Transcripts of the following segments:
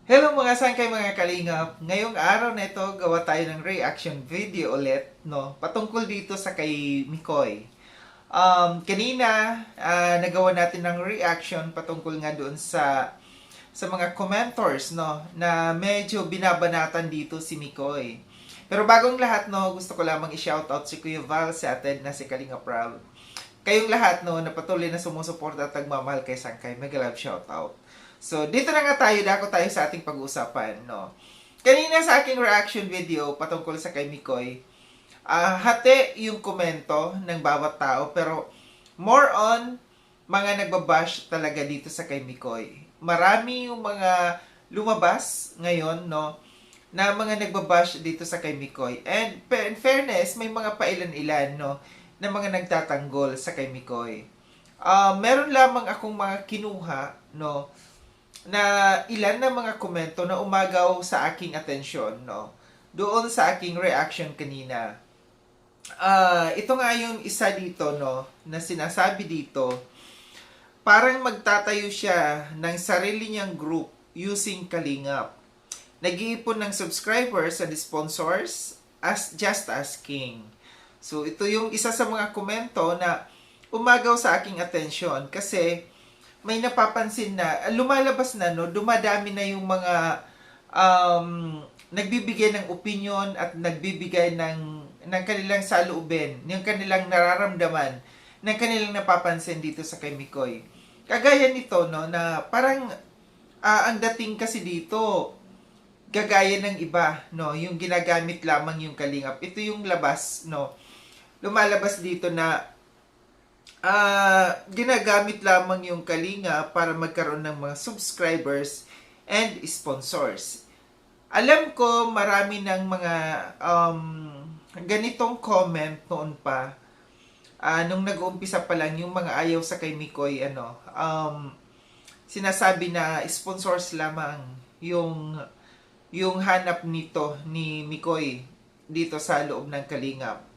Hello mga sangkay mga kalingap. Ngayong araw na ito, gawa tayo ng reaction video ulit, no? Patungkol dito sa kay Mikoy. Kanina, nagawa natin ng reaction patungkol nga doon sa mga commentors, no? Na medyo binabanatan dito si Mikoy. Pero bagong lahat, no? Gusto ko lamang i-shoutout si Kuya Val sa atin na si Kalinga Proud. Kayong lahat, no? Na patuloy na sumusuporta at nagmamahal kay Sangkay. Mega love shoutout. So, dito na nga tayo, dako tayo sa ating pag-uusapan, no? Kanina sa aking reaction video patungkol sa kay Mikoy, hati yung komento ng bawat tao, pero more on mga nagbabash talaga dito sa kay Mikoy. Marami yung mga lumabas ngayon, no? Na mga nagbabash dito sa kay Mikoy. And in fairness, may mga pailan-ilan, no? Na mga nagtatanggol sa kay Mikoy. Meron lamang akong mga kinuha, no? Na ilan na mga komento na umagaw sa aking atensyon, no? Doon sa aking reaction kanina. Ito nga yung isa dito, no? Na sinasabi dito, parang magtatayo siya ng sarili niyang group using Kalingap. Nag-iipon ng subscribers and sponsors as just asking. So, ito yung isa sa mga komento na umagaw sa aking atensyon kasi may napapansin na lumalabas na, no, dumadami na yung mga nagbibigay ng opinion at nagbibigay ng kanilang saloobin, yung kanilang nararamdaman, ng kanilang napapansin dito sa kay Mikoy. Kagaya nito, no, na parang ang dating kasi dito gagaya ng iba, no, yung ginagamit lamang yung kalingap. Ito yung labas, no. Lumalabas dito na ginagamit lamang yung Kalinga para magkaroon ng mga subscribers and sponsors. Alam ko marami ng mga ganitong comment noon pa, nung nag-uumpisa pa lang yung mga ayaw sa kay Mikoy, sinasabi na sponsors lamang yung hanap nito ni Mikoy dito sa loob ng Kalingap.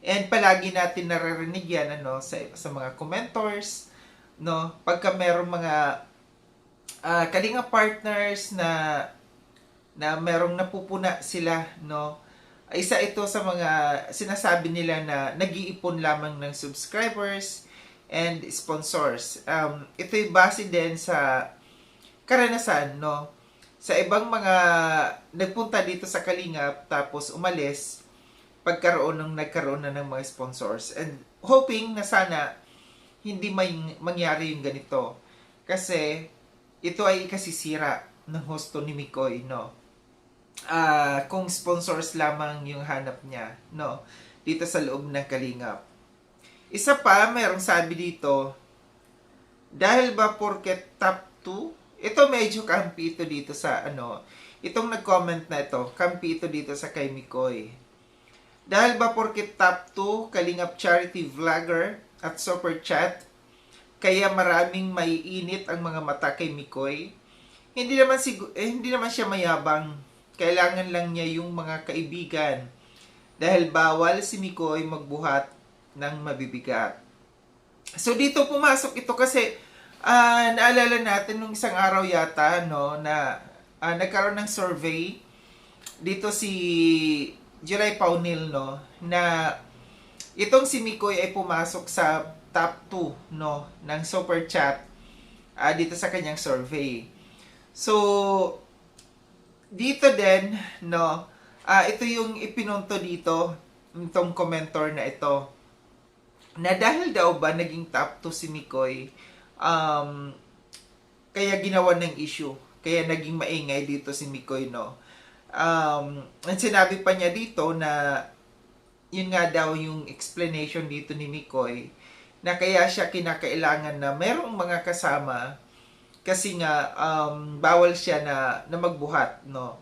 And palagi natin naririnig yan, sa mga commentors, no? Pagka merong mga Kalinga partners na merong napupuna sila, no? Isa ito sa mga sinasabi nila na nag-iipon lamang ng subscribers and sponsors. Ito'y base din sa karanasan, no? Sa ibang mga nagpunta dito sa Kalingap tapos umalis, nagkaroon na ng mga sponsors, and hoping na sana hindi mangyari yung ganito kasi ito ay kasisira ng husto ni Mikoy, no? Kung sponsors lamang yung hanap niya, no, dito sa loob ng Kalingap. Isa pa, mayroong sabi dito, dahil ba porket top 2? Ito medyo kampi ito dito sa itong nag-comment na ito, kampi ito dito sa kay Mikoy. Dahil ba porket top 2, Kalingap charity vlogger at super chat, kaya maraming maiinit ang mga mata kay Mikoy? Hindi naman siya mayabang. Kailangan lang niya yung mga kaibigan. Dahil bawal si Mikoy magbuhat ng mabibigat. So dito pumasok ito kasi naalala natin nung isang araw yata, no, na nagkaroon ng survey dito si July Paunil, no, na itong si Mikoy ay pumasok sa top 2, no, ng super chat dito sa kanyang survey. So dito din, no, ito yung ipinunto dito itong commentor na ito, na dahil daw ba naging top 2 si Mikoy, kaya ginawa ng issue, kaya naging maingay dito si Mikoy, no. At sinabi pa niya dito na yun nga daw yung explanation dito ni Mikoy, na kaya siya kinakailangan na merong mga kasama kasi nga bawal siya na magbuhat, no,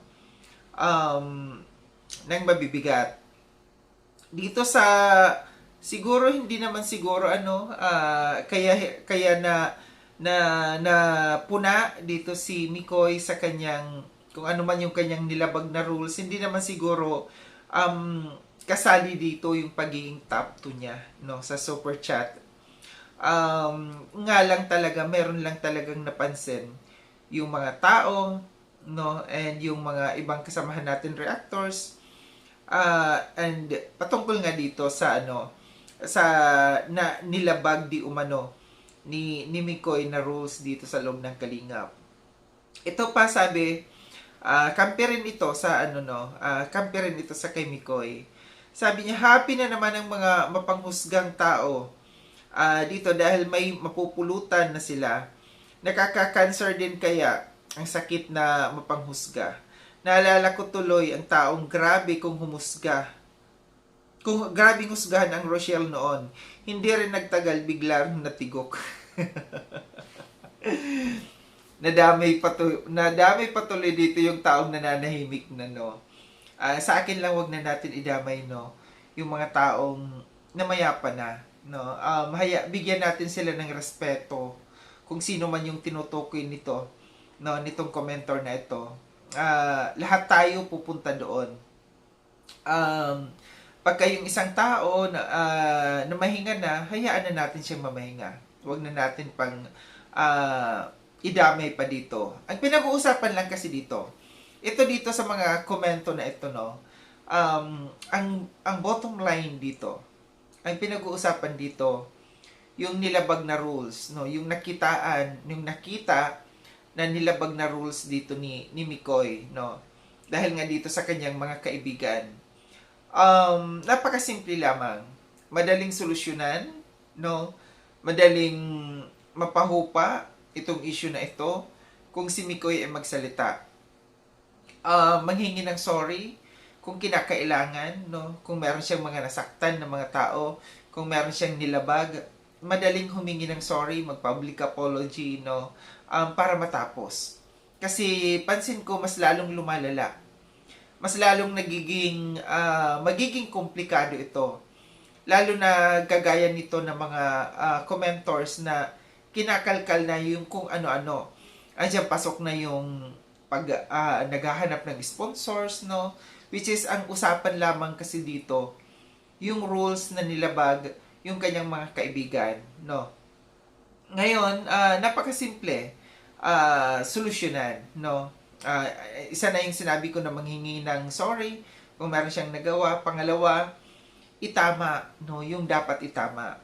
ng mabibigat. Dito sa siguro hindi naman siguro kaya na puna dito si Mikoy sa kanyang, kung ano man yung kanyang nilabag na rules, hindi naman siguro kasali dito yung pagiging top 2 niya, no, sa super chat. Nga lang talaga, meron lang talagang napansin yung mga tao no, and yung mga ibang kasamahan natin reactors, and patungkol nga dito sa sa na nilabag di umano ni Mikoy na rules dito sa loob ng Kalingap. Ito pa sabi, kampi rin ito sa kampi rin ito sa kay Mikoy. Sabi niya, happy na naman ang mga mapanghusgang tao dito dahil may mapupulutan na sila. Nakaka-cancer din kaya ang sakit na mapanghusga. Naalala ko tuloy ang taong grabe kung humusga. Kung grabing husgahan ang Rochelle noon, hindi rin nagtagal biglang natigok. nadamay patuloy dito yung taong nananahimik na sa akin lang wag na natin idamay yung mga taong namayapa na bigyan natin sila ng respeto kung sino man yung tinutukoy nitong commentor na ito. Lahat tayo pupunta doon. Pagka yung isang tao na mahinga na, hayaan na natin siyang mamahinga. Huwag na natin pang idamay pa dito. Ang pinag-uusapan lang kasi dito sa mga komento na ito, ang bottom line dito, ang pinag-uusapan dito, yung nilabag na rules, yung nakita na nilabag na rules dito ni Mikoy, dahil nga dito sa kanyang mga kaibigan. Napakasimple lamang. Madaling solusyonan, madaling mapahupa itong issue na ito kung si Mikoy ay magsalita. Manghingi ng sorry kung kinakailangan, kung meron siyang mga nasaktan na mga tao, kung meron siyang nilabag, madaling humingi ng sorry, mag-public apology, para matapos. Kasi pansin ko mas lalong lumalala. Mas lalong magiging komplikado ito. Lalo na gagaya nito ng mga commentors na kinakalkal na yung kung ano-ano. Andiyan pasok na yung naghahanap ng sponsors, which is ang usapan lamang kasi dito, yung rules na nilabag yung kanyang mga kaibigan, Ngayon, napakasimple, solusyonan, isa na yung sinabi ko na manghingi ng sorry kung meron siyang nagawa. Pangalawa, itama, yung dapat itama.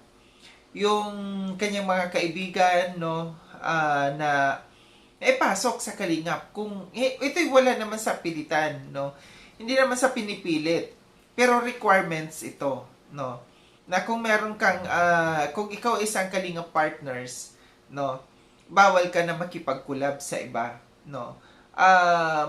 Yung kanyang mga kaibigan, na pasok sa Kalingap. Kung ito'y wala naman sa pilitan, hindi naman sa pinipilit. Pero requirements ito, na kung meron kang kung ikaw isang Kalingap partners, bawal ka na makipag-collab sa iba,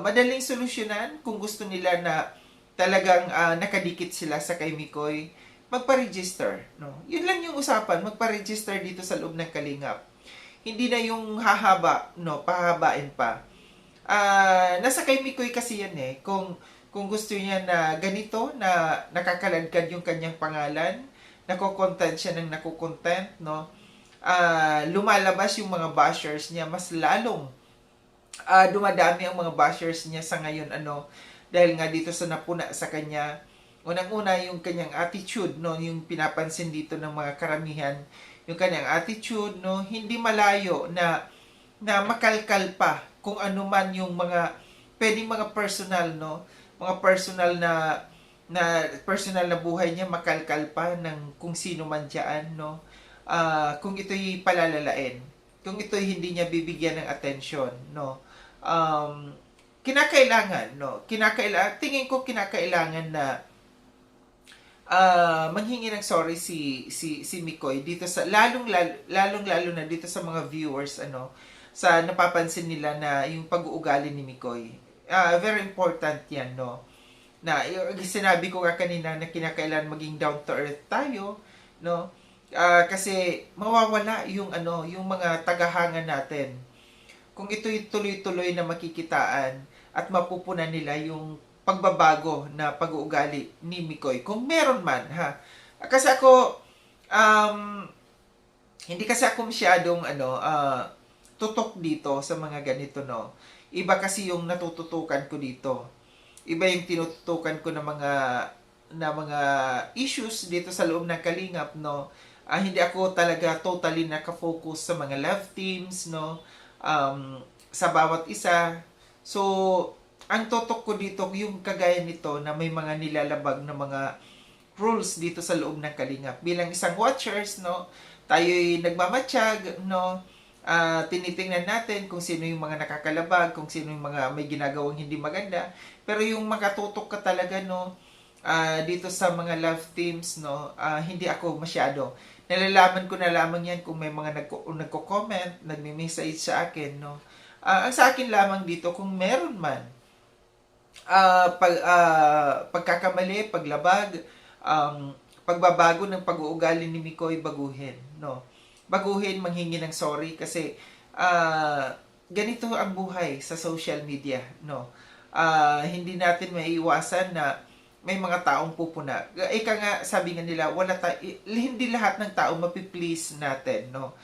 madaling solusyonan kung gusto nila na talagang nakadikit sila sa kay Mikoy, magpa-register, Yun lang yung usapan, magpa-register dito sa loob ng Kalingap. Hindi na yung pahabain pa. Nasa kay Mikoy kasi yan kung gusto niya na ganito, na nakakaladkad yung kanyang pangalan, nako-content siya ng nako-content, lumalabas yung mga bashers niya, mas lalong dumadami ang mga bashers niya sa ngayon, dahil nga dito sa napuna sa kanya. Unang-una yung kanyang attitude, yung pinapansin dito ng mga karamihan, yung kanyang attitude, hindi malayo na makalkal pa kung ano man yung mga pwedeng mga personal, mga personal na buhay niya, makalkal pa ng kung sino man diyan, kung ito'y palalalain, kung ito'y hindi niya bibigyan ng atensyon, kinakailangan, tingin ko kinakailangan na manghingi ng sorry si Mikoy dito sa lalong na dito sa mga viewers, sa napapansin nila na yung pag-uugali ni Mikoy. Very important yan, na sinabi ko nga kanina na kinakailangan maging down to earth tayo, kasi mawawala yung yung mga tagahanga natin kung ito'y tuloy-tuloy na makikitaan at mapupunan nila yung pagbabago na pag-uugali ni Mikoy, kung meron man, kasi ako hindi kasi ako masyadong tutok dito sa mga ganito, iba kasi yung natututukan ko dito, iba yung tinututukan ko na mga issues dito sa loob ng Kalingap, hindi ako talaga totally nakafocus sa mga love teams, sa bawat isa. So, ang totok ko dito, yung kagaya nito na may mga nilalabag na mga rules dito sa loob ng Kalingap. Bilang isang watchers, no, tayo'y nagmamatsyag, no, tinitingnan natin kung sino yung mga nakakalabag, kung sino yung mga may ginagawang hindi maganda. Pero yung makatutok ka talaga, no, dito sa mga love teams, no, hindi ako masyado. Nalalaman ko na lamang yan kung may mga nagko-comment, nagme-message sa akin, no. Ang sa akin lamang dito, kung meron man, pagkakamali, paglabag, pagbabago ng pag-uugali ni Mikoy, baguhin, no. Baguhin, manghingi ng sorry kasi ganito ang buhay sa social media, no. Hindi natin maiiwasan na may mga taong pupuna. Ika nga, sabi nga nila, hindi lahat ng tao mapiplease natin, no.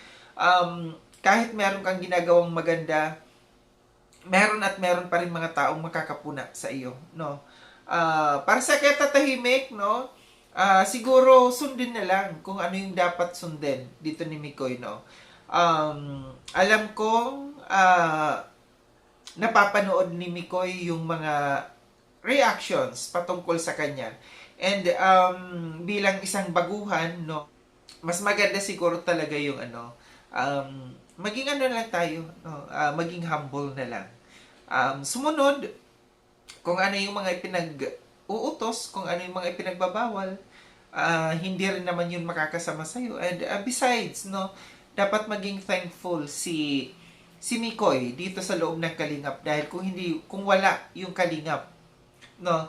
Kahit meron kang ginagawang maganda, meron pa rin mga taong makakapuna sa iyo, no. Para sa kaya tatahimik, no, siguro sundin na lang kung ano yung dapat sundin dito ni Mikoy, no. Alam kong napapanood ni Mikoy yung mga reactions patungkol sa kanya. And bilang isang baguhan, no, mas maganda siguro talaga yung maging lang tayo, no, maging humble na lang. Sumunod kung ano yung mga ipinag-uutos, kung ano yung mga ipinagbabawal, hindi rin naman yun makakasama sa'yo. And besides, no, dapat maging thankful si Mikoy dito sa loob ng Kalingap dahil kung wala yung Kalingap, no,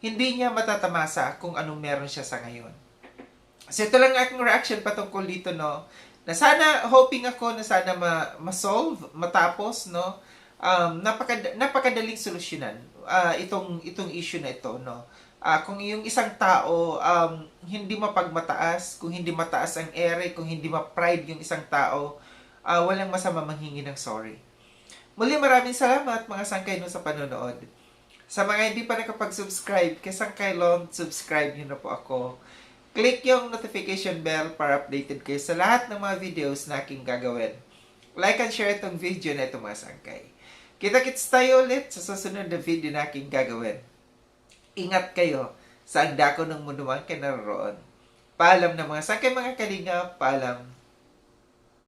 hindi niya matatamasa kung anong meron siya sa ngayon. So ito lang aking reaction patungkol dito, no, na sana, hoping ako na sana ma-solve, matapos, no. Napakadaling solusyonan itong issue na ito, no. Kung yung isang tao hindi mapagmataas, kung hindi mataas ang ere, kung hindi ma-pride yung isang tao, walang masama manghingi ng sorry. Muli, maraming salamat mga sangkay no sa panonood. Sa mga hindi pa nakapag-subscribe kay Sangkay Lon, subscribe nyo na po ako. Click yung notification bell para updated kayo sa lahat ng mga videos na aking gagawin. Like and share itong video na ito mga sangkay. Kita-kits tayo ulit sa susunod na video na aking gagawin. Ingat kayo sa ang dako ng mundo man kayo naroon. Paalam na mga sangkay, mga kalinga, paalam.